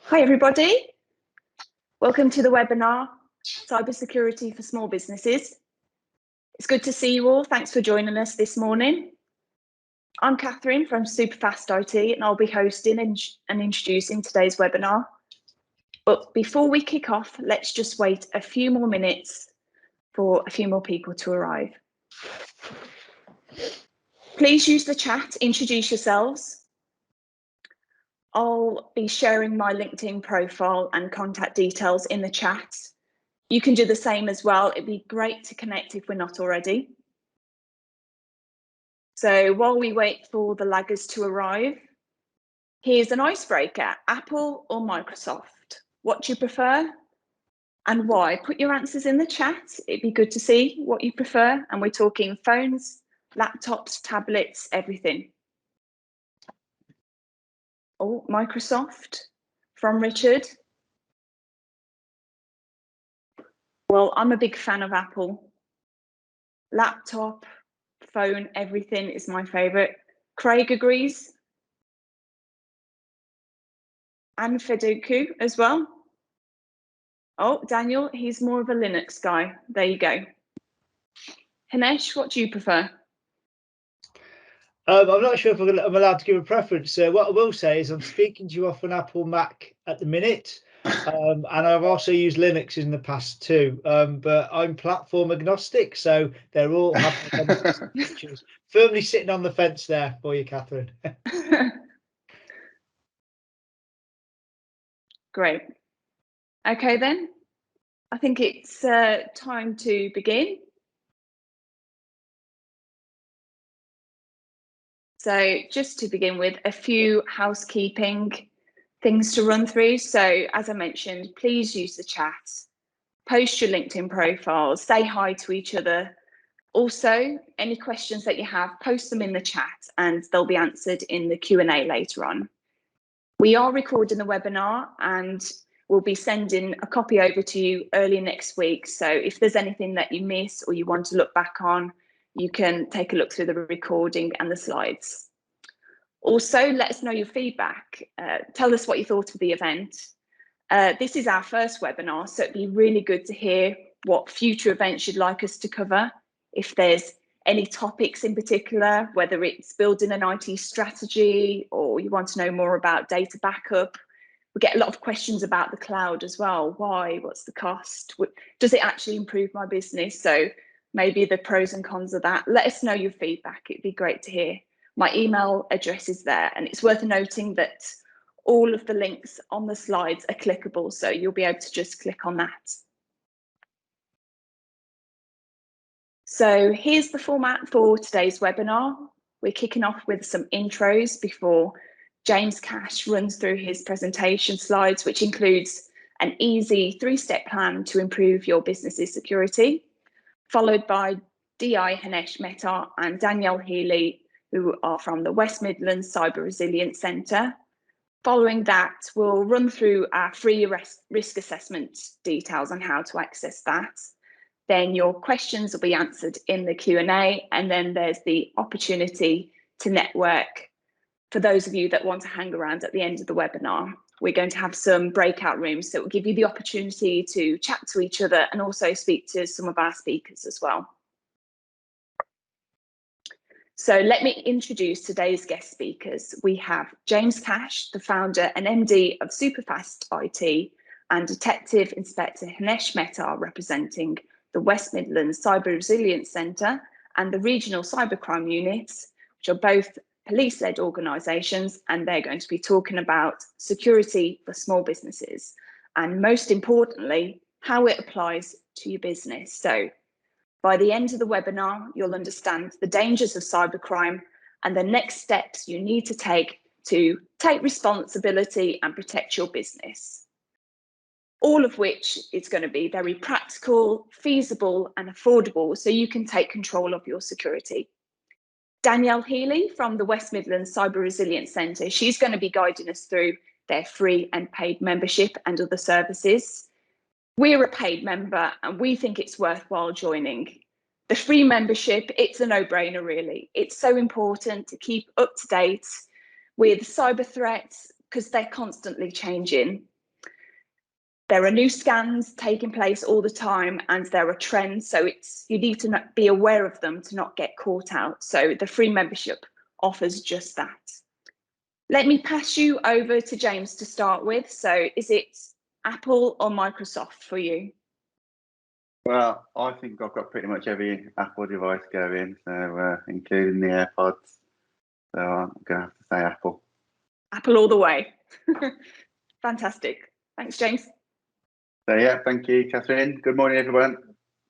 Hi everybody, welcome to the webinar, Cybersecurity for Small Businesses. It's good to see you all, thanks for joining us this morning. I'm Catherine from Superfast IT and I'll be hosting and introducing today's webinar. But before we kick off, let's just wait a few more minutes for a few more people to arrive. Please use the chat, introduce yourselves. I'll be sharing my LinkedIn profile and contact details in the chat. You can do the same as well. It'd be great to connect if we're not already. So while we wait for the laggers to arrive, here's an icebreaker, Apple or Microsoft? What do you prefer and why? Put your answers in the chat. It'd be good to see what you prefer. And we're talking phones, laptops, tablets, everything. Oh, Microsoft from Richard. Well, I'm a big fan of Apple. Laptop, phone, everything is my favorite. Craig agrees. And Feduku as well. Oh, Daniel, he's more of a Linux guy. There you go. Hinesh, what do you prefer? I'm not sure if I'm allowed to give a preference. What I will say is I'm speaking to you off an Apple Mac at the minute, and I've also used Linux in the past too, but I'm platform agnostic, so they're all have features. Firmly sitting on the fence there for you, Catherine. Great. Okay then, I think it's time to begin. So just to begin with, a few housekeeping things to run through. So as I mentioned, please use the chat, post your LinkedIn profiles, say hi to each other. Also, any questions that you have, post them in the chat and they'll be answered in the Q&A later on. We are recording the webinar and we'll be sending a copy over to you early next week. So if there's anything that you miss or you want to look back on, you can take a look through the recording and the slides. Also, let us know your feedback. Tell us what you thought of the event. This is our first webinar, so it'd be really good to hear what future events you'd like us to cover. If there's any topics in particular, whether it's building an IT strategy or you want to know more about data backup. We get a lot of questions about the cloud as well. Why? What's the cost? Does it actually improve my business? So maybe the pros and cons of that. Let us know your feedback. It'd be great to hear. My email address is there, and it's worth noting that all of the links on the slides are clickable, so you'll be able to just click on that. So here's the format for today's webinar. We're kicking off with some intros before James Cash runs through his presentation slides, which includes an easy 3-step plan to improve your business's security, followed by DI Hinesh Mehta and Danielle Healy, who are from the West Midlands Cyber Resilience Centre. Following that, we'll run through our free risk assessment details on how to access that. Then your questions will be answered in the Q&A, and then there's the opportunity to network for those of you that want to hang around at the end of the webinar. We're going to have some breakout rooms that will give you the opportunity to chat to each other and also speak to some of our speakers as well. So let me introduce today's guest speakers. We have James Cash, the founder and MD of Superfast IT, and Detective Inspector Hinesh Mehta, representing the West Midlands Cyber Resilience Centre and the Regional Cybercrime Units, which are both police-led organisations, and they're going to be talking about security for small businesses, and most importantly, how it applies to your business. So by the end of the webinar, you'll understand the dangers of cybercrime and the next steps you need to take responsibility and protect your business. All of which is going to be very practical, feasible and affordable, so you can take control of your security. Danielle Healy from the West Midlands Cyber Resilience Centre, she's going to be guiding us through their free and paid membership and other services. We're a paid member and we think it's worthwhile joining. The free membership, it's a no-brainer really. It's so important to keep up to date with cyber threats, because they're constantly changing. There are new scans taking place all the time, and there are trends. So you need to be aware of them to not get caught out. So the free membership offers just that. Let me pass you over to James to start with. So is it Apple or Microsoft for you? Well, I think I've got pretty much every Apple device going, so including the AirPods. So I'm going to have to say Apple. Apple all the way. Fantastic. Thanks, James. So yeah, thank you, Catherine. Good morning, everyone.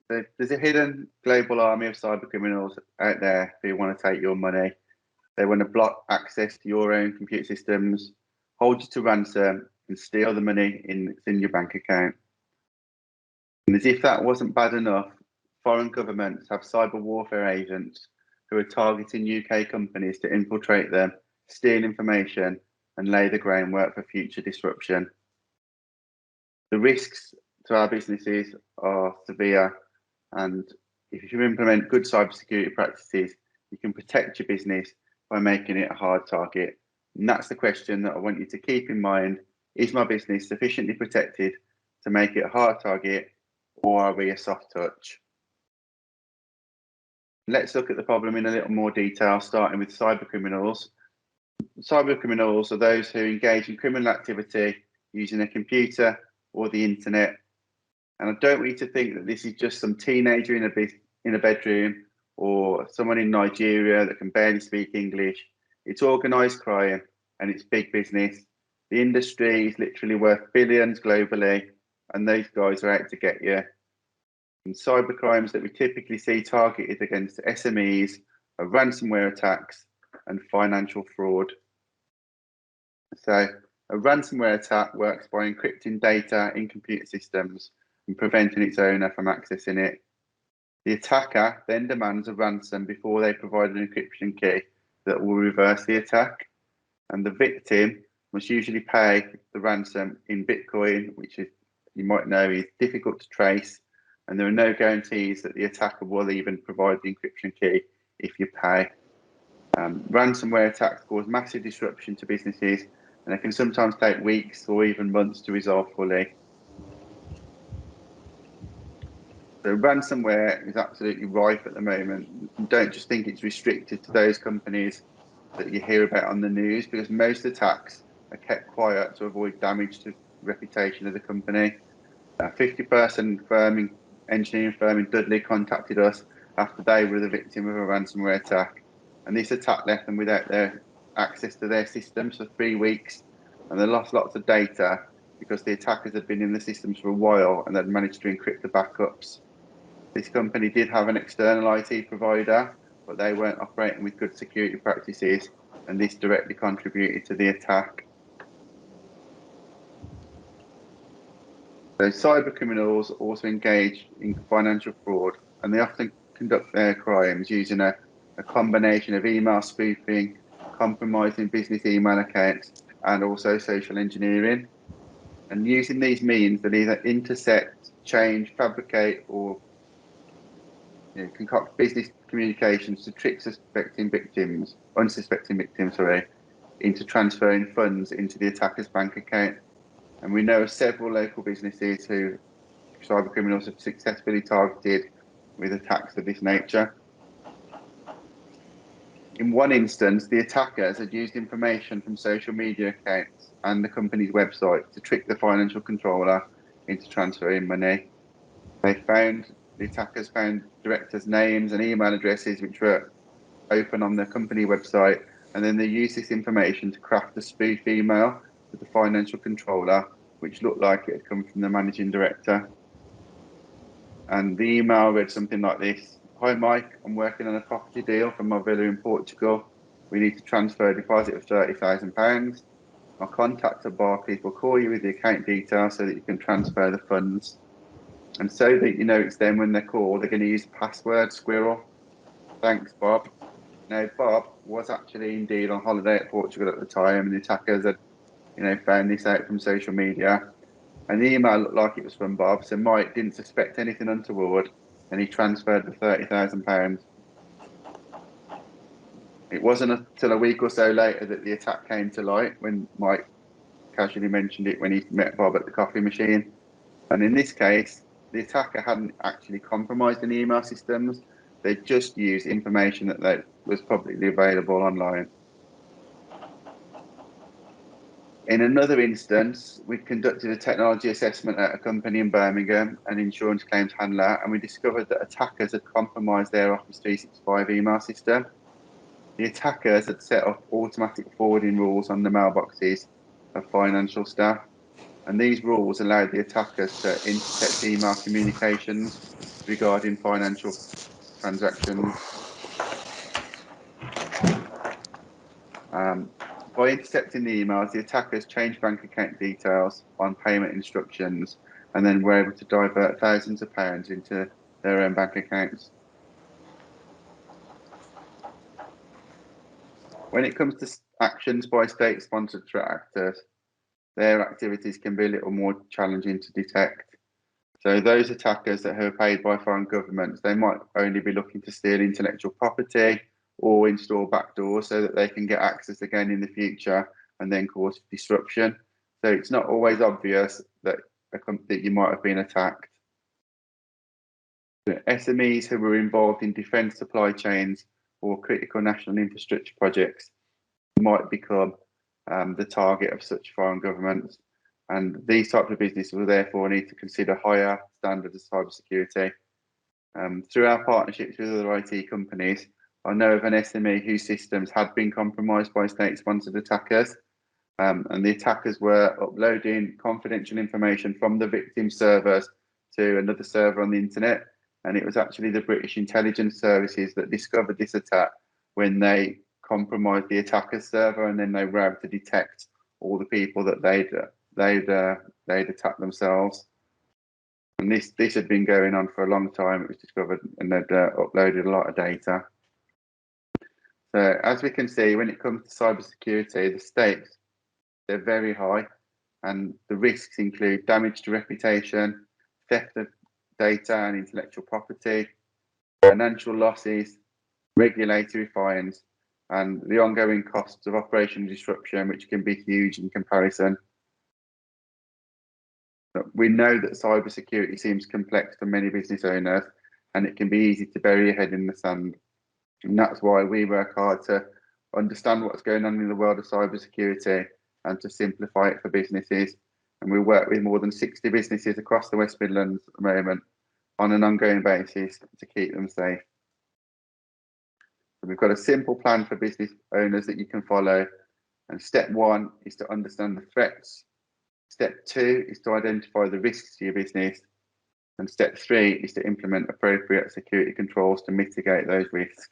So there's a hidden global army of cyber criminals out there who want to take your money. They want to block access to your own computer systems, hold you to ransom, and steal the money in your bank account. And as if that wasn't bad enough, foreign governments have cyber warfare agents who are targeting UK companies to infiltrate them, steal information, and lay the groundwork for future disruption. The risks to our businesses are severe, and if you implement good cybersecurity practices, you can protect your business by making it a hard target. And that's the question that I want you to keep in mind. Is my business sufficiently protected to make it a hard target, or are we a soft touch? Let's look at the problem in a little more detail, starting with cybercriminals. Cybercriminals are those who engage in criminal activity using a computer or the internet. And I don't want you to think that this is just some teenager in a bedroom or someone in Nigeria that can barely speak English. It's organised crime and it's big business. The industry is literally worth billions globally, and those guys are out to get you. And cyber crimes that we typically see targeted against SMEs are ransomware attacks and financial fraud. So a ransomware attack works by encrypting data in computer systems and preventing its owner from accessing it. The attacker then demands a ransom before they provide an encryption key that will reverse the attack. And the victim must usually pay the ransom in Bitcoin, which is, you might know, is difficult to trace. And there are no guarantees that the attacker will even provide the encryption key if you pay. Ransomware attacks cause massive disruption to businesses, and it can sometimes take weeks or even months to resolve fully. So ransomware is absolutely rife at the moment. Don't just think it's restricted to those companies that you hear about on the news, because most attacks are kept quiet to avoid damage to the reputation of the company. A 50-person engineering firm in Dudley contacted us after they were the victim of a ransomware attack. And this attack left them without their access to their systems for 3 weeks. And they lost lots of data because the attackers had been in the systems for a while and they'd managed to encrypt the backups. This company did have an external IT provider, but they weren't operating with good security practices, and this directly contributed to the attack. So cyber criminals also engage in financial fraud, and they often conduct their crimes using a combination of email spoofing, compromising business email accounts, and also social engineering. And using these means, they either intercept, change, fabricate, or concoct business communications to trick unsuspecting victims, into transferring funds into the attacker's bank account. And we know of several local businesses who cyber criminals have successfully targeted with attacks of this nature. In one instance, the attackers had used information from social media accounts and the company's website to trick the financial controller into transferring money. The attackers found directors' names and email addresses which were open on the company website, and then they used this information to craft a spoof email to the financial controller, which looked like it had come from the managing director. And the email read something like this: "Hi Mike, I'm working on a property deal for my villa in Portugal. We need to transfer a deposit of £30,000. My contact at Barclays will call you with the account details so that you can transfer the funds. And so that you know it's them when they call, they're going to use the password Squirrel. Thanks, Bob." Now, Bob was actually indeed on holiday at Portugal at the time, and the attackers had, found this out from social media. And the email looked like it was from Bob, so Mike didn't suspect anything untoward, and he transferred the £30,000. It wasn't until a week or so later that the attack came to light, when Mike casually mentioned it when he met Bob at the coffee machine. And in this case, the attacker hadn't actually compromised any email systems. They just used information that was publicly available online. In another instance, we conducted a technology assessment at a company in Birmingham, an insurance claims handler, and we discovered that attackers had compromised their Office 365 email system. The attackers had set up automatic forwarding rules on the mailboxes of financial staff, and these rules allowed the attackers to intercept email communications regarding financial transactions. By intercepting the emails, the attackers changed bank account details on payment instructions, and then were able to divert thousands of pounds into their own bank accounts. When it comes to actions by state-sponsored threat actors, their activities can be a little more challenging to detect. So those attackers that are paid by foreign governments, they might only be looking to steal intellectual property or install backdoors so that they can get access again in the future and then cause disruption. So it's not always obvious that you might have been attacked. The SMEs who were involved in defence supply chains or critical national infrastructure projects might become the target of such foreign governments. And these types of businesses will therefore need to consider higher standards of cybersecurity. Through our partnerships with other IT companies, I know of an SME whose systems had been compromised by state-sponsored attackers, and the attackers were uploading confidential information from the victim servers to another server on the internet. And it was actually the British intelligence services that discovered this attack when they compromised the attacker's server, and then they were able to detect all the people that they'd attacked themselves. And this had been going on for a long time. It was discovered, and they'd uploaded a lot of data. So as we can see, when it comes to cybersecurity, the stakes, they're very high, and the risks include damage to reputation, theft of data and intellectual property, financial losses, regulatory fines, and the ongoing costs of operational disruption, which can be huge in comparison. But we know that cybersecurity seems complex for many business owners, and it can be easy to bury your head in the sand. And that's why we work hard to understand what's going on in the world of cybersecurity and to simplify it for businesses. And we work with more than 60 businesses across the West Midlands at the moment on an ongoing basis to keep them safe. So we've got a simple plan for business owners that you can follow. And step 1 is to understand the threats. Step 2 is to identify the risks to your business. And step 3 is to implement appropriate security controls to mitigate those risks.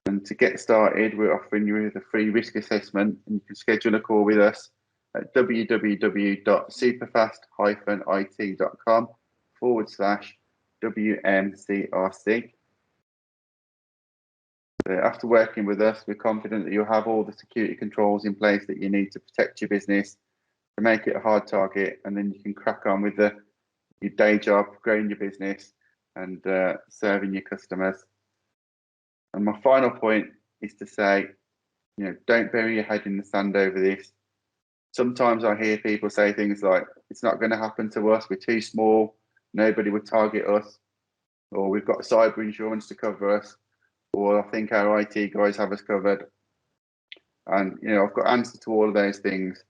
And to get started, we're offering you with a free risk assessment, and you can schedule a call with us at www.superfast-it.com/WMCRC. So after working with us, we're confident that you'll have all the security controls in place that you need to protect your business, to make it a hard target, and then you can crack on with your day job, growing your business, and serving your customers. And my final point is to say, don't bury your head in the sand over this. Sometimes I hear people say things like, it's not going to happen to us, we're too small, nobody would target us, or we've got cyber insurance to cover us, or I think our IT guys have us covered. And, I've got answers to all of those things.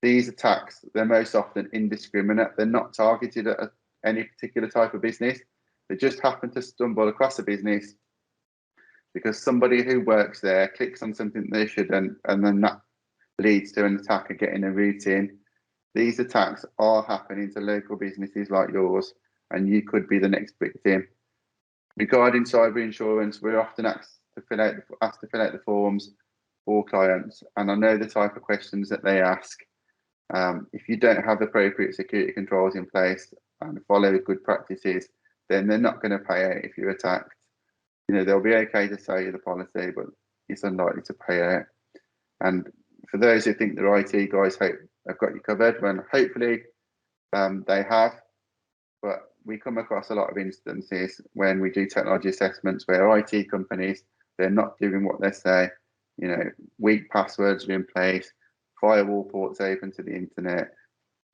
These attacks, they're most often indiscriminate. They're not targeted at any particular type of business. They just happen to stumble across a business because somebody who works there clicks on something they shouldn't, and then that leads to an attacker getting a route in. These attacks are happening to local businesses like yours, and you could be the next victim. Regarding cyber insurance, we're often asked to fill out the forms for clients, and I know the type of questions that they ask. If you don't have the appropriate security controls in place and follow good practices, then they're not going to pay out if you're attacked. They'll be okay to sell you the policy, but it's unlikely to pay out. And for those who think their IT guys have got you covered, well, hopefully they have. But we come across a lot of instances when we do technology assessments where IT companies they're not doing what they say. You know, weak passwords are in place, firewall ports open to the internet,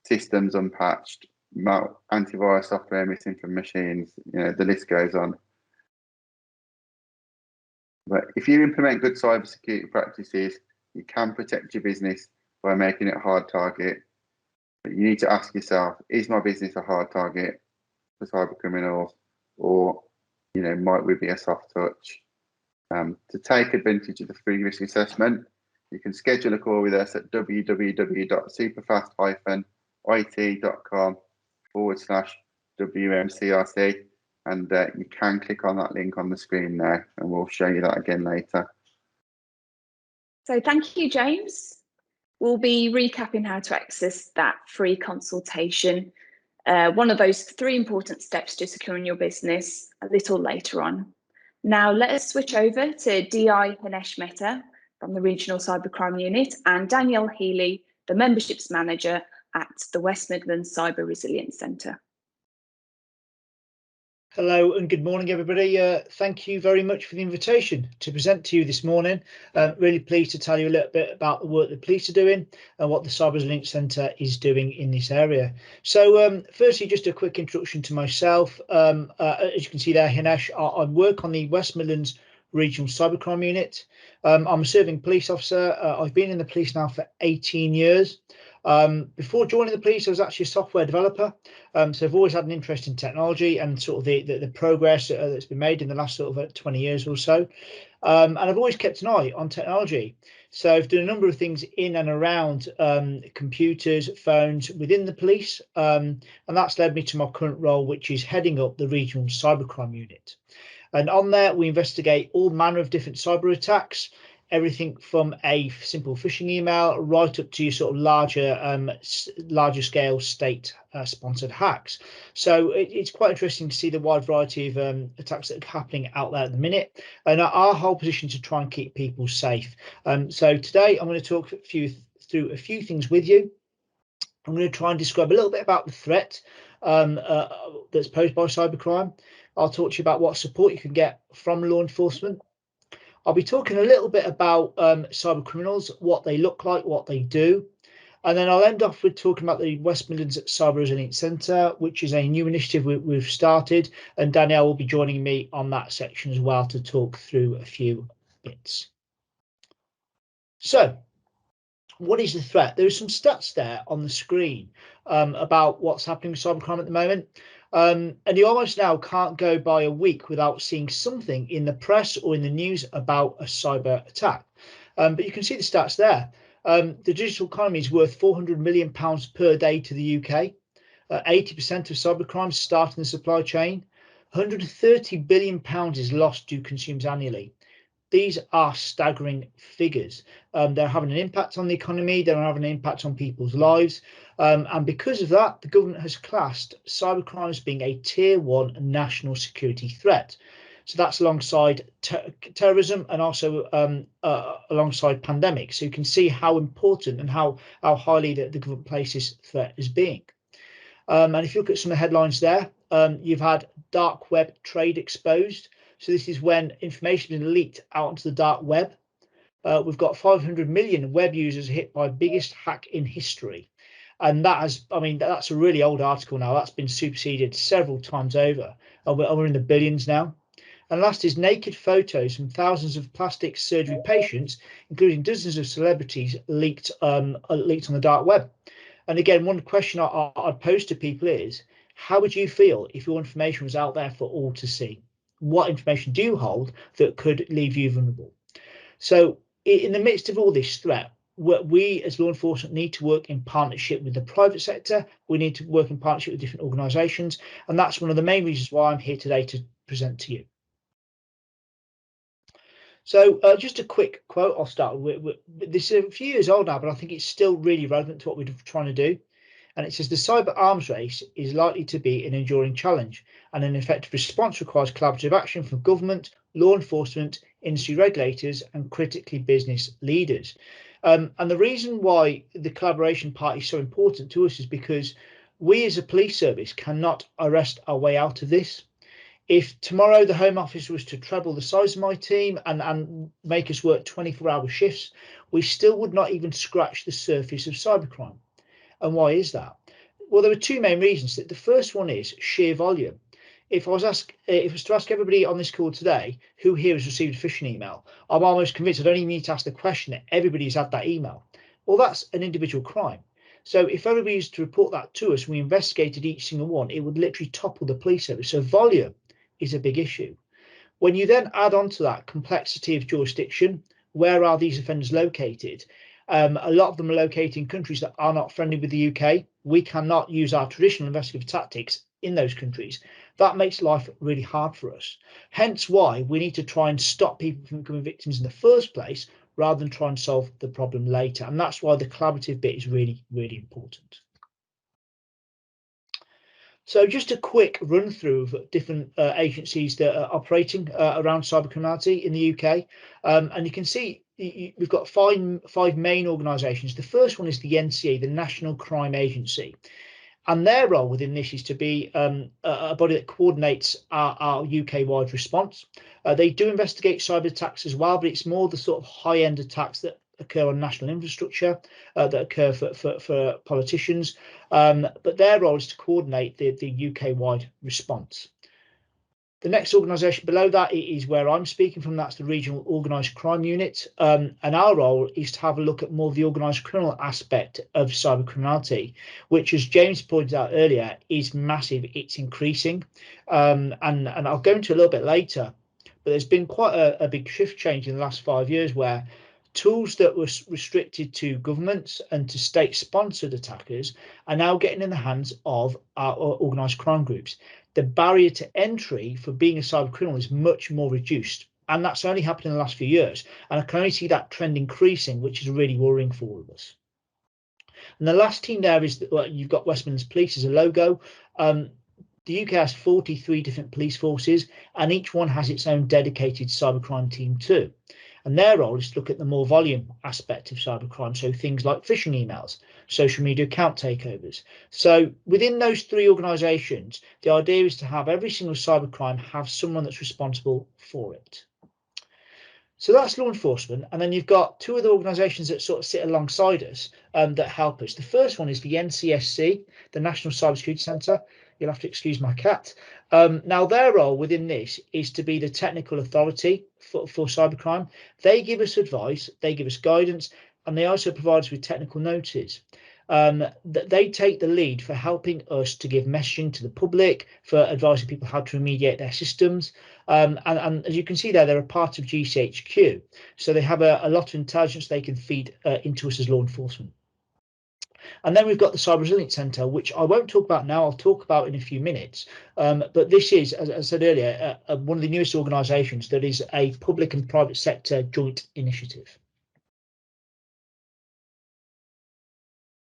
systems unpatched, antivirus software missing from machines. You know, the list goes on. But if you implement good cybersecurity practices, you can protect your business by making it a hard target. But you need to ask yourself, is my business a hard target for cyber criminals, or, you know, might we be a soft touch? To take advantage of the free risk assessment, you can schedule a call with us at www.superfasthit.com/WMCRC, and you can click on that link on the screen now, and we'll show you that again later. So thank you, James. We'll be recapping how to access that free consultation, one of those 3 important steps to securing your business, a little later on. Now let us switch over to DI Hinesh Mehta from the Regional Cybercrime Unit and Danielle Healy, the Memberships Manager at the West Midlands Cyber Resilience Centre. Hello and good morning, everybody. Thank you very much for the invitation to present to you this morning. Really pleased to tell you a little bit about the work the police are doing and what the Cyber Resilience Centre is doing in this area. So firstly, just a quick introduction to myself. As you can see there, Hinesh, I work on the West Midlands Regional Cybercrime Unit. I'm a serving police officer. I've been in the police now for 18 years. Before joining the police, I was actually a software developer. So I've always had an interest in technology and sort of the progress that's been made in the last sort of 20 years or so. And I've always kept an eye on technology. So I've done a number of things in and around computers, phones within the police. And that's led me to my current role, which is heading up the Regional Cybercrime Unit. And on there, we investigate all manner of different cyber attacks, everything from a simple phishing email right up to your sort of larger scale state sponsored hacks. So it's quite interesting to see the wide variety of attacks that are happening out there at the minute, and our whole position to try and keep people safe. So today I'm going to talk through a few things with you. I'm going to try and describe a little bit about the threat that's posed by cybercrime. I'll talk to you about what support you can get from law enforcement. I'll be talking a little bit about cyber criminals, what they look like, what they do. And then I'll end off with talking about the West Midlands Cyber Resilience Centre, which is a new initiative we've started. And Danielle will be joining me on that section as well to talk through a few bits. So what is the threat? There are some stats there on the screen about what's happening with cybercrime at the moment. And you almost now can't go by a week without seeing something in the press or in the news about a cyber attack. But you can see the stats there. The digital economy is worth £400 million per day to the UK. 80% of cybercrimes start in the supply chain. £130 billion is lost to consumers annually. These are staggering figures. They're having an impact on the economy, they're having an impact on people's lives. And because of that, the government has classed cybercrime as being a tier 1 national security threat. So that's alongside terrorism and also alongside pandemics. So you can see how important and how highly the government places threat as being. And if you look at some of the headlines there, you've had dark web trade exposed. So this is when information has been leaked out onto the dark web. We've got 500 million web users hit by biggest hack in history. And that has, I mean, that's a really old article now. That's been superseded several times over. And we're in the billions now. And last is naked photos from thousands of plastic surgery patients, including dozens of celebrities, leaked on the dark web. And again, one question I'd pose to people is, how would you feel if your information was out there for all to see? What information do you hold that could leave you vulnerable? So in the midst of all this threat, we as law enforcement need to work in partnership with the private sector. We need to work in partnership with different organisations. And that's one of the main reasons why I'm here today to present to you. So just a quick quote I'll start with. This is a few years old now, but I think it's still really relevant to what we're trying to do. And it says the cyber arms race is likely to be an enduring challenge, and an effective response requires collaborative action from government, law enforcement, industry regulators, and critically business leaders. And the reason why the collaboration part is so important to us is because we as a police service cannot arrest our way out of this. If tomorrow the Home Office was to treble the size of my team and make us work 24-hour shifts, we still would not even scratch the surface of cybercrime. And why is that? Well, there are two main reasons. The first one is sheer volume. If I was to ask everybody on this call today who here has received a phishing email, I'm almost convinced I don't even need to ask the question that everybody's had that email. Well, that's an individual crime. So if everybody used to report that to us, and we investigated each single one, it would literally topple the police service. So volume is a big issue. When you then add on to that complexity of jurisdiction, where are these offenders located? A lot of them are located in countries that are not friendly with the UK. We cannot use our traditional investigative tactics in those countries. That makes life really hard for us. Hence why we need to try and stop people from becoming victims in the first place, rather than try and solve the problem later. And that's why the collaborative bit is really, really important. So just a quick run through of different agencies that are operating around cybercriminality in the UK. And you can see we've got five main organisations. The first one is the NCA, the National Crime Agency. And their role within this is to be a body that coordinates our UK-wide response. They do investigate cyber attacks as well, but it's more the sort of high-end attacks that occur on national infrastructure, that occur for politicians. But their role is to coordinate the UK-wide response. The next organisation below that is where I'm speaking from. That's the Regional Organised Crime Unit. And our role is to have a look at more of the organised criminal aspect of cybercriminality, which, as James pointed out earlier, is massive. It's increasing. And I'll go into a little bit later, but there's been quite a big shift change in the last 5 years where tools that were restricted to governments and to state-sponsored attackers are now getting in the hands of our organised crime groups. The barrier to entry for being a cyber criminal is much more reduced, and that's only happened in the last few years. And I can only see that trend increasing, which is really worrying for all of us. And the last team there is that you've got West Midlands Police as a logo. The UK has 43 different police forces, and each one has its own dedicated cybercrime team too. And their role is to look at the more volume aspect of cybercrime, so things like phishing emails, social media account takeovers. So within those three organisations, the idea is to have every single cybercrime have someone that's responsible for it. So that's law enforcement, and then you've got two other organisations that sort of sit alongside us that help us. The first one is the NCSC, the National Cybersecurity Centre. You'll have to excuse my cat. Now, their role within this is to be the technical authority for cybercrime. They give us advice, they give us guidance, and they also provide us with technical notices. They take the lead for helping us to give messaging to the public, for advising people how to remediate their systems. And as you can see there, they're a part of GCHQ. So they have a lot of intelligence they can feed into us as law enforcement. And then we've got the Cyber Resilience Centre, which I won't talk about now, I'll talk about in a few minutes. But this is, as I said earlier, one of the newest organisations that is a public and private sector joint initiative.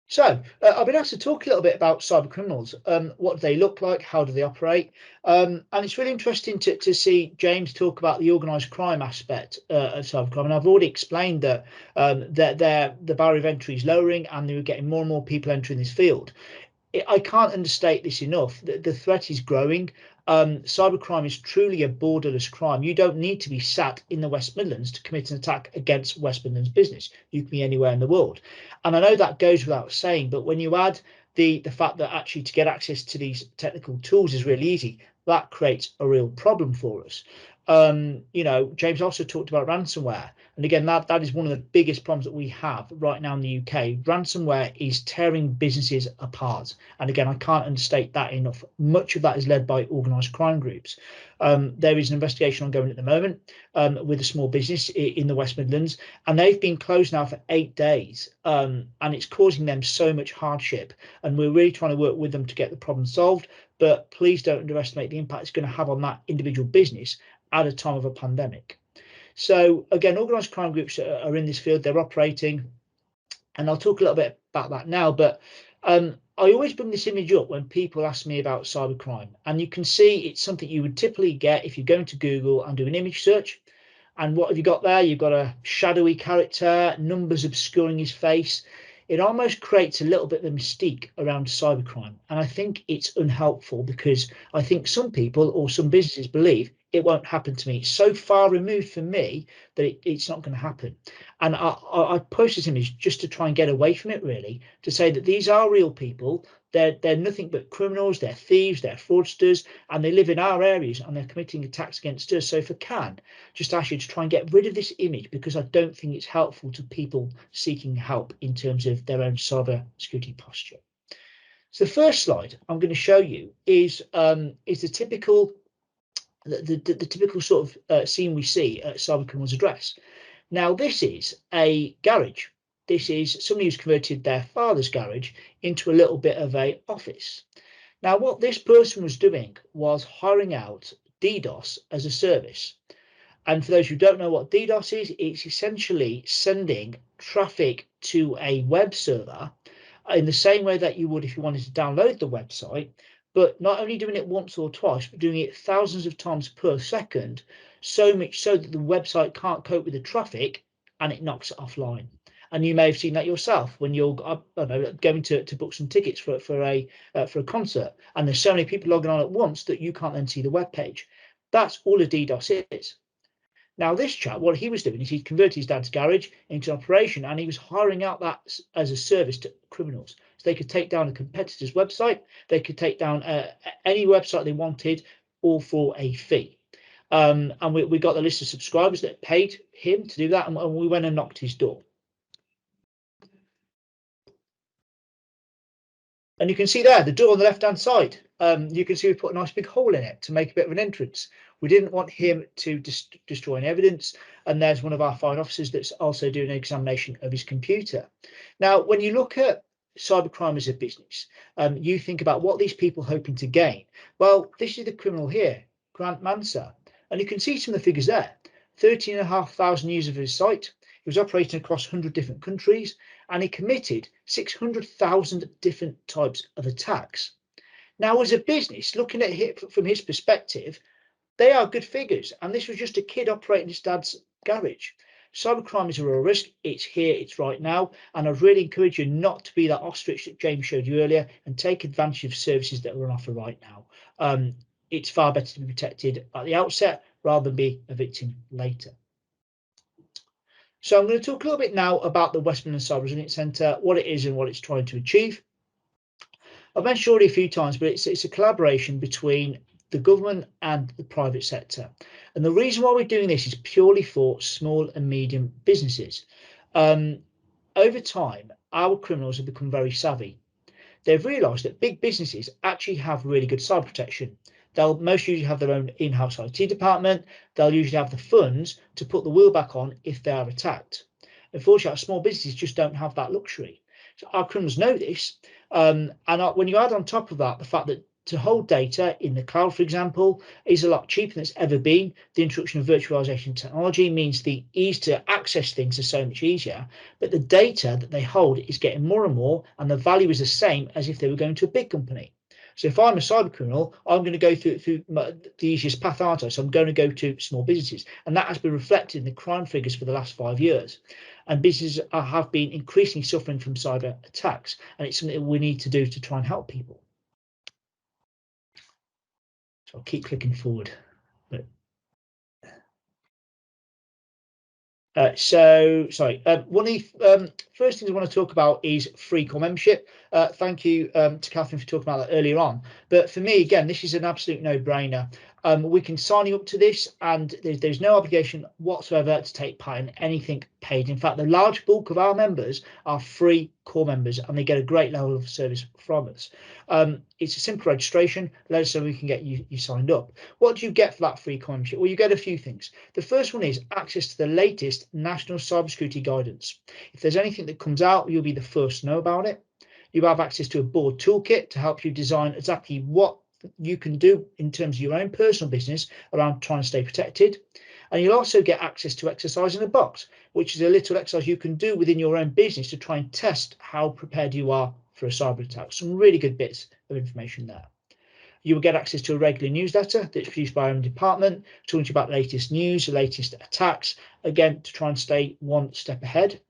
So I've been asked to talk a little bit about cyber criminals. What do they look like? How do they operate? And it's really interesting to see James talk about the organised crime aspect of cybercrime. And I've already explained that the barrier of entry is lowering, and they're getting more and more people entering this field. I can't understate this enough. The threat is growing. Cybercrime is truly a borderless crime. You don't need to be sat in the West Midlands to commit an attack against West Midlands business. You can be anywhere in the world. And I know that goes without saying, but when you add the fact that actually to get access to these technical tools is really easy, that creates a real problem for us. You know, James also talked about ransomware. And again, that is one of the biggest problems that we have right now in the UK. Ransomware is tearing businesses apart. And again, I can't understate that enough. Much of that is led by organised crime groups. There is an investigation ongoing at the moment with a small business in the West Midlands, and they've been closed now for 8 days. And it's causing them so much hardship. And we're really trying to work with them to get the problem solved. But please don't underestimate the impact it's going to have on that individual business at a time of a pandemic. So again, organised crime groups are in this field, they're operating, and I'll talk a little bit about that now. But I always bring this image up when people ask me about cybercrime, and you can see it's something you would typically get if you go into Google and do an image search. And what have you got there? You've got a shadowy character, numbers obscuring his face. it almost creates a little bit of a mystique around cybercrime. And I think it's unhelpful, because I think some people or some businesses believe it won't happen to me. It's so far removed from me that it's not going to happen. And I post this image just to try and get away from it, really, to say that these are real people. They're nothing but criminals, they're thieves, they're fraudsters, and they live in our areas and they're committing attacks against us. So if I can, just ask you to try and get rid of this image, because I don't think it's helpful to people seeking help in terms of their own cyber security posture. So the first slide I'm going to show you is the typical sort of scene we see at cybercriminals address. Now, this is a garage. This is somebody who's converted their father's garage into a little bit of a office. Now, what this person was doing was hiring out DDoS as a service. And for those who don't know what DDoS is, it's essentially sending traffic to a web server in the same way that you would if you wanted to download the website, but not only doing it once or twice, but doing it thousands of times per second, so much so that the website can't cope with the traffic and it knocks it offline. And you may have seen that yourself when you're going to book some tickets for a concert, and there's so many people logging on at once that you can't then see the web page. That's all a DDoS is. Now, this chap, what he was doing is he'd converted his dad's garage into an operation, and he was hiring out that as a service to criminals. So they could take down a competitor's website, they could take down any website they wanted, all for a fee. And we got the list of subscribers that paid him to do that, and we went and knocked his door. And you can see there, the door on the left-hand side, you can see we put a nice big hole in it to make a bit of an entrance. We didn't want him to destroy any evidence. And there's one of our fine officers that's also doing an examination of his computer. Now, when you look at cybercrime as a business, you think about what these people are hoping to gain. Well, this is the criminal here, Grant Manser. And you can see some of the figures there. 13,500 users of his site. He was operating across 100 different countries, and he committed 600,000 different types of attacks. Now, as a business, looking at it from his perspective, they are good figures. And this was just a kid operating his dad's garage. Cybercrime is a real risk. It's here, it's right now. And I'd really encourage you not to be that ostrich that James showed you earlier, and take advantage of services that are on offer right now. It's far better to be protected at the outset rather than be a victim later. So I'm going to talk a little bit now about the West Midlands Cyber Resilience Centre, what it is and what it's trying to achieve. I've mentioned already a few times, but it's a collaboration between the government and the private sector. And the reason why we're doing this is purely for small and medium businesses. Over time, our criminals have become very savvy. They've realised that big businesses actually have really good cyber protection. They'll most usually have their own in-house IT department. They'll usually have the funds to put the wheel back on if they are attacked. Unfortunately, our small businesses just don't have that luxury. So our criminals know this. And when you add on top of that the fact that to hold data in the cloud, for example, is a lot cheaper than it's ever been. The introduction of virtualization technology means the ease to access things is so much easier, but the data that they hold is getting more and more, and the value is the same as if they were going to a big company. So if I'm a cyber criminal, I'm going to go through the easiest path, aren't I? So I'm going to go to small businesses, and that has been reflected in the crime figures for the last 5 years. And businesses have been increasingly suffering from cyber attacks, and it's something that we need to do to try and help people. So I'll keep clicking forward. But, one of the first things I want to talk about is free core membership. Thank you to Catherine for talking about that earlier on. But for me, again, this is an absolute no-brainer. We can sign you up to this, and there's no obligation whatsoever to take part in anything paid. In fact, the large bulk of our members are free core members, and they get a great level of service from us. It's a simple registration. Let us know we can get you signed up. What do you get for that free core membership? Well, you get a few things. The first one is access to the latest national cybersecurity guidance. If there's anything that comes out, you'll be the first to know about it. You have access to a board toolkit to help you design exactly what you can do in terms of your own personal business around trying to stay protected. And you'll also get access to exercise in a box, which is a little exercise you can do within your own business to try and test how prepared you are for a cyber attack. Some really good bits of information there. You will get access to a regular newsletter that's produced by our own department, talking to you about the latest news, the latest attacks, again, to try and stay one step ahead.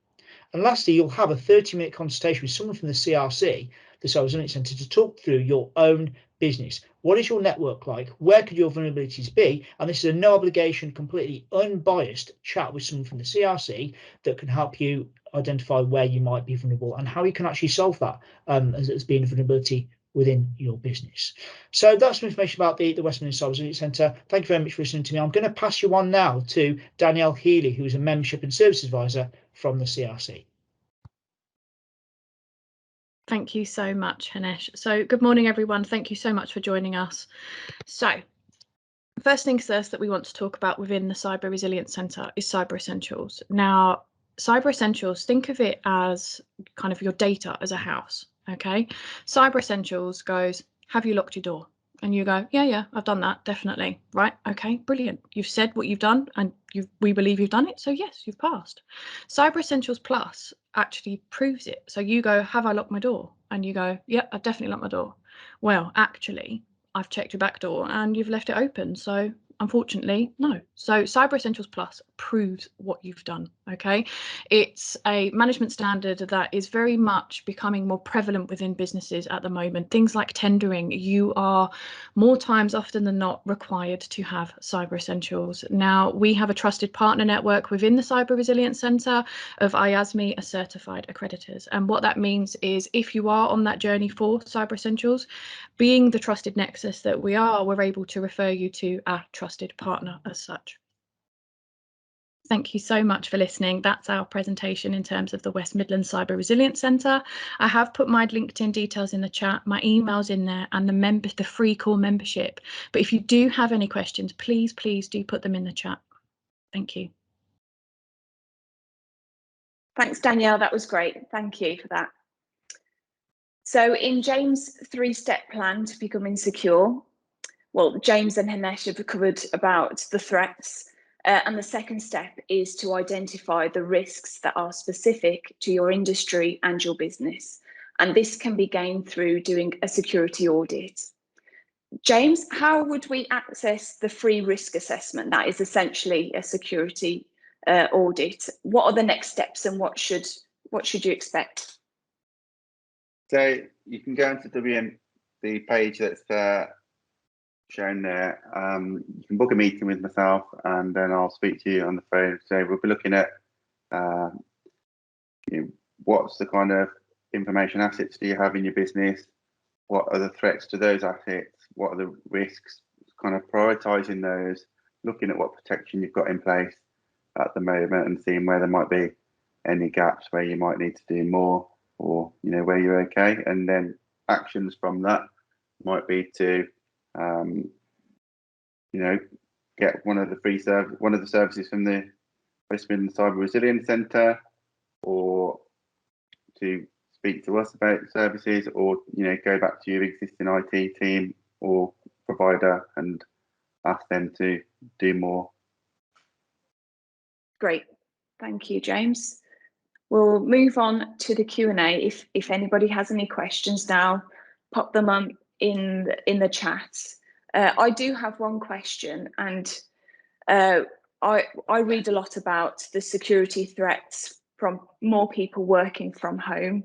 And lastly, you'll have a 30-minute consultation with someone from the CRC, the Cyber Resilience Centre, to talk through your own business. What is your network like? Where could your vulnerabilities be? And this is a no obligation, completely unbiased chat with someone from the CRC that can help you identify where you might be vulnerable and how you can actually solve that as being a vulnerability within your business. So that's some information about the West Midlands Cyber Resilience Centre. Thank you very much for listening to me. I'm going to pass you on now to Danielle Healy, who is a Membership and Service Advisor from the CRC. Thank you so much, Hinesh. So good morning, everyone. Thank you so much for joining us. So first things first that we want to talk about within the Cyber Resilience Centre is Cyber Essentials. Now, Cyber Essentials, think of it as kind of your data as a house, okay? Cyber Essentials goes, have you locked your door? And you go, yeah, I've done that, definitely. Right, okay, brilliant. You've said what you've done and we believe you've done it, so yes, you've passed. Cyber Essentials Plus actually proves it. So you go, have I locked my door? And you go, yeah, I've definitely locked my door. Well, actually, I've checked your back door and you've left it open. So unfortunately, no. So Cyber Essentials Plus proves what you've done, okay? It's a management standard that is very much becoming more prevalent within businesses at the moment. Things like tendering, you are more times often than not required to have Cyber Essentials. Now, we have a trusted partner network within the Cyber Resilience Centre of IASME certified accreditors. And what that means is if you are on that journey for Cyber Essentials, being the trusted nexus that we are, we're able to refer you to our trusted partner as such. Thank you so much for listening. That's our presentation in terms of the West Midlands Cyber Resilience Centre. I have put my LinkedIn details in the chat, my email's in there, and the free call membership. But if you do have any questions, please do put them in the chat. Thank you. Thanks, Danielle. That was great. Thank you for that. So in James' 3-step plan to becoming secure, well, James and Hinesh have covered about the threats. And the second step is to identify the risks that are specific to your industry and your business. And this can be gained through doing a security audit. James, how would we access the free risk assessment? That is essentially a security audit. What are the next steps and what should you expect? So you can go into the page that's shown there. You can book a meeting with myself and then I'll speak to you on the phone. So we'll be looking at what's the kind of information assets do you have in your business? What are the threats to those assets? What are the risks? Kind of prioritising those, looking at what protection you've got in place at the moment and seeing where there might be any gaps where you might need to do more or where you're okay. And then actions from that might be to get one of the services from the West Midlands Cyber Resilience Centre, or to speak to us about services, or go back to your existing IT team or provider and ask them to do more. Great, thank you, James. We'll move on to the Q&A. If anybody has any questions now, pop them on in the chat. I do have one question, and I read a lot about the security threats from more people working from home.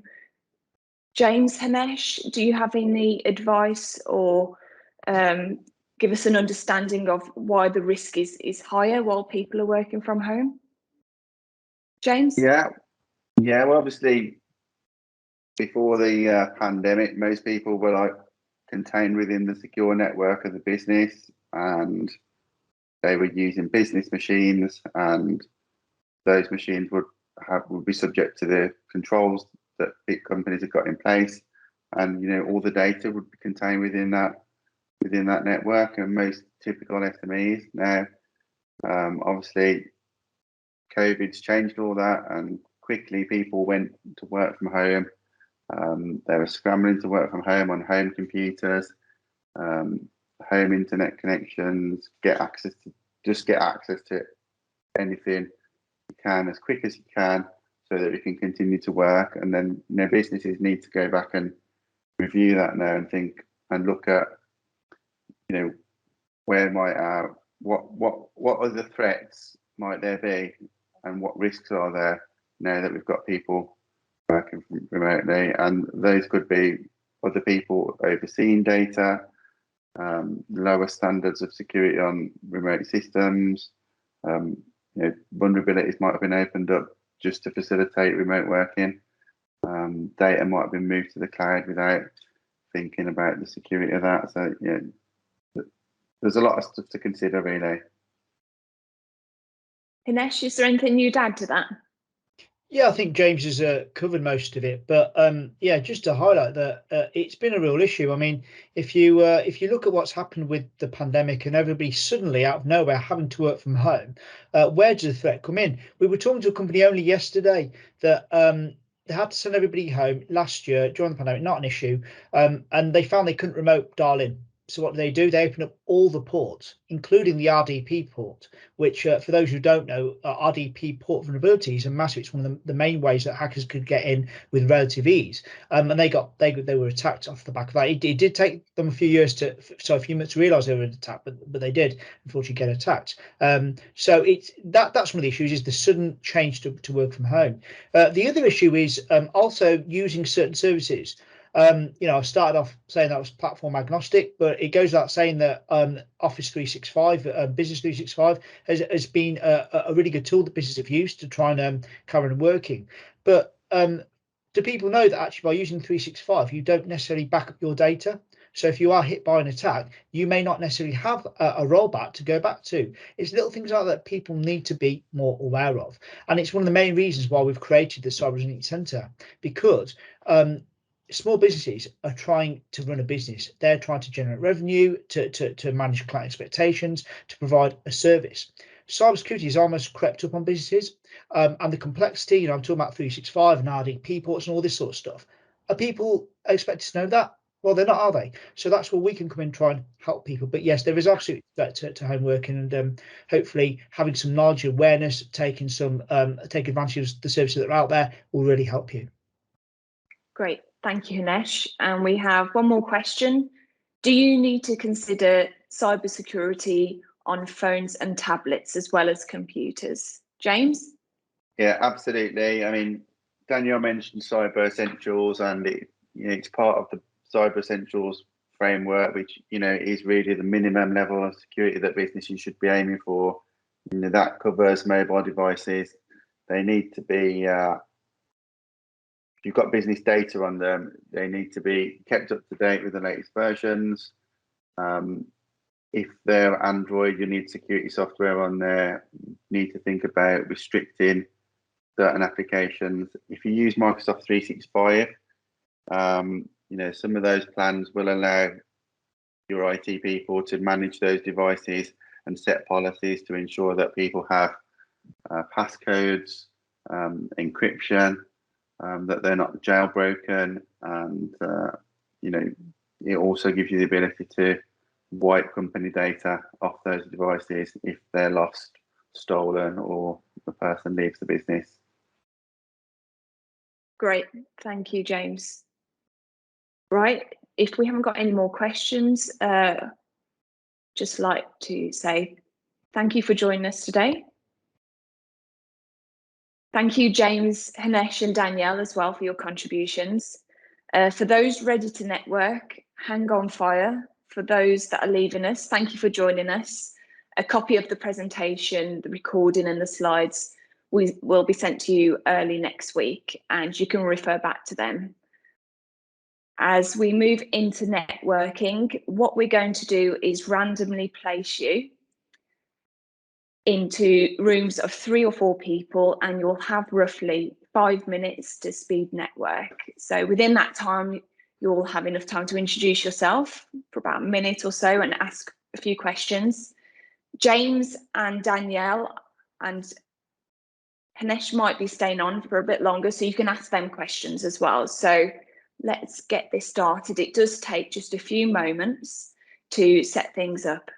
James, Hinesh, do you have any advice or give us an understanding of why the risk is higher while people are working from home? James? Yeah, well, obviously, before the pandemic, most people were contained within the secure network of the business, and they were using business machines, and those machines would be subject to the controls that big companies have got in place, and all the data would be contained within that network. And most typical SMEs now, obviously, COVID's changed all that, and quickly people went to work from home. They were scrambling to work from home on home computers, home internet connections, get access to anything you can as quick as you can, so that we can continue to work. And then businesses need to go back and review that now and think and look at where might what other threats might there be, and what risks are there, now that we've got people working remotely, and those could be other people overseeing data, lower standards of security on remote systems. Vulnerabilities might have been opened up just to facilitate remote working. Data might have been moved to the cloud without thinking about the security of that. So there's a lot of stuff to consider, really. Hinesh, is there anything you'd add to that? Yeah, I think James has covered most of it, but yeah, just to highlight that it's been a real issue. I mean, if you look at what's happened with the pandemic and everybody suddenly out of nowhere having to work from home, where does the threat come in? We were talking to a company only yesterday that they had to send everybody home last year during the pandemic, not an issue, and they found they couldn't remote dial in. So what do? They open up all the ports, including the RDP port, which for those who don't know, RDP port vulnerabilities are massive. It's one of the main ways that hackers could get in with relative ease. And they were attacked off the back of that. It did take them a few months to realise they were attacked, but they did unfortunately get attacked. So that's one of the issues, is the sudden change to work from home. The other issue is also using certain services. I started off saying that was platform agnostic, but it goes without saying that Office 365, Business 365 has been a really good tool that businesses have used to try and carry on working. But do people know that actually by using 365, you don't necessarily back up your data? So if you are hit by an attack, you may not necessarily have a rollback to go back to. It's little things like that people need to be more aware of. And it's one of the main reasons why we've created the Cyber Resilience Centre, because small businesses are trying to run a business. They're trying to generate revenue, to manage client expectations, to provide a service. Cybersecurity has almost crept up on businesses, and the complexity, I'm talking about 365 and RDP ports and all this sort of stuff. Are people expected to know that? Well, they're not, are they? So that's where we can come in and try and help people. But yes, there is absolutely threat to home working, and hopefully having some knowledge, awareness, take advantage of the services that are out there will really help you. Great, thank you, Hinesh. And we have one more question. Do you need to consider cybersecurity on phones and tablets as well as computers? James? Yeah, absolutely. I mean, Danielle mentioned Cyber Essentials, and it's part of the Cyber Essentials framework, which is really the minimum level of security that businesses should be aiming for. That covers mobile devices. They need to be if you've got business data on them, they need to be kept up to date with the latest versions. If they're Android, you need security software on there. You need to think about restricting certain applications. If you use Microsoft 365, some of those plans will allow your IT people to manage those devices and set policies to ensure that people have passcodes, encryption, that they're not jailbroken, and it also gives you the ability to wipe company data off those devices if they're lost, stolen, or the person leaves the business. Great, thank you, James. Right, if we haven't got any more questions, just like to say thank you for joining us today. Thank you, James, Hinesh and Danielle as well for your contributions. For those ready to network, hang on fire. For those that are leaving us, thank you for joining us. A copy of the presentation, the recording and the slides will be sent to you early next week, and you can refer back to them. As we move into networking, what we're going to do is randomly place you into rooms of 3 or 4 people, and you'll have roughly 5 minutes to speed network. So within that time, you'll have enough time to introduce yourself for about a minute or so and ask a few questions. James and Danielle and Hinesh might be staying on for a bit longer, so you can ask them questions as well. So let's get this started. It does take just a few moments to set things up.